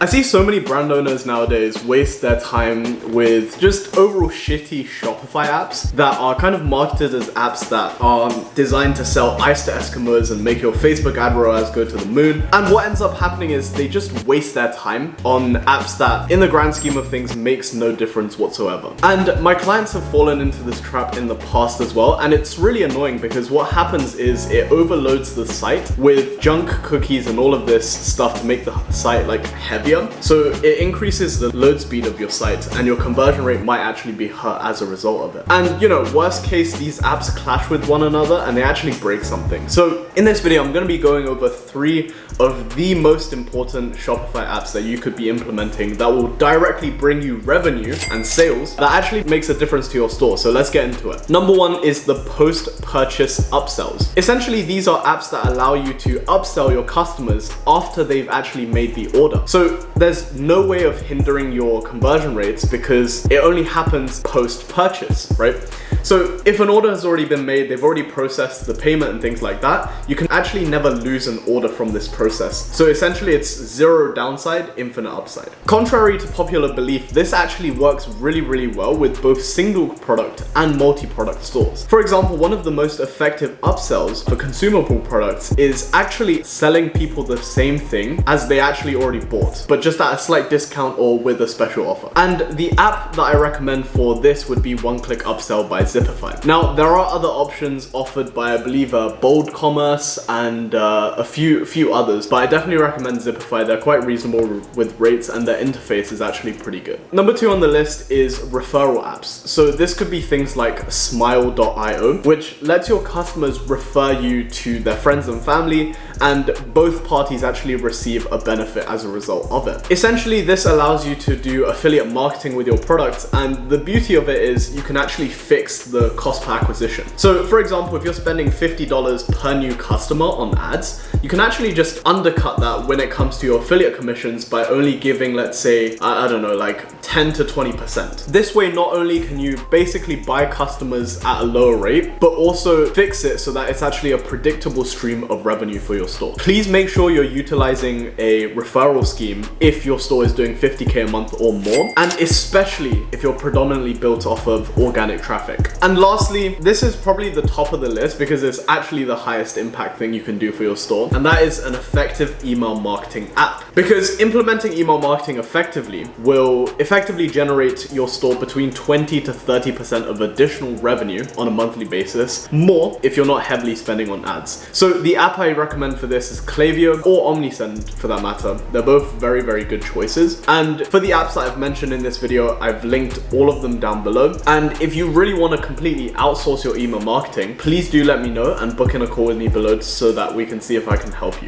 I see so many brand owners nowadays waste their time with just overall shitty Shopify apps that are kind of marketed as apps that are designed to sell ice to Eskimos and make your Facebook ad ROAS go to the moon. And what ends up happening is they just waste their time on apps that, in the grand scheme of things, makes no difference whatsoever. And my clients have fallen into this trap in the past as well, and it's really annoying because what happens is it overloads the site with junk cookies and all of this stuff to make the site like heavier. So it increases the load speed of your site and your conversion rate might actually be hurt as a result of it. And you know, worst case, these apps clash with one another and they actually break something. So in this video, I'm going to be going over 3 of the most important Shopify apps that you could be implementing that will directly bring you revenue and sales that actually makes a difference to your store. So let's get into it. Number 1 is the post-purchase upsells. Essentially, these are apps that allow you to upsell your customers after they've actually made the order. So there's no way of hindering your conversion rates because it only happens post-purchase, right? So if an order has already been made, they've already processed the payment and things like that, you can actually never lose an order from this process. So essentially it's 0 downside, infinite upside. Contrary to popular belief, this actually works really well with both single product and multi-product stores. For example, one of the most effective upsells for consumable products is actually selling people the same thing as they actually already bought, but just at a slight discount or with a special offer. And the app that I recommend for this would be One Click Upsell by Zipify. Now, there are other options offered by, I believe, Bold Commerce and a few others, but I definitely recommend Zipify. They're quite reasonable with rates and their interface is actually pretty good. Number 2 on the list is referral apps. So this could be things like Smile.io, which lets your customers refer you to their friends and family, and both parties actually receive a benefit as a result of it. Essentially, this allows you to do affiliate marketing with your products, and the beauty of it is you can actually fix the cost per acquisition. So for example, if you're spending $50 per new customer on ads, you can actually just undercut that when it comes to your affiliate commissions by only giving, let's say, I don't know, like 10 to 20%. This way, not only can you basically buy customers at a lower rate, but also fix it so that it's actually a predictable stream of revenue for your store. Please make sure you're utilizing a referral scheme if your store is doing 50K a month or more, and especially if you're predominantly built off of organic traffic. And lastly, this is probably the top of the list because it's actually the highest impact thing you can do for your store, and that is an effective email marketing app. Because implementing email marketing effectively will effectively generate your store between 20 to 30% of additional revenue on a monthly basis, more if you're not heavily spending on ads. So the app I recommend for this is Klaviyo or Omnisend for that matter. They're both very good choices. And for the apps that I've mentioned in this video, I've linked all of them down below. And if you really want to completely outsource your email marketing, please do let me know and book in a call with me below so that we can see if I can help you.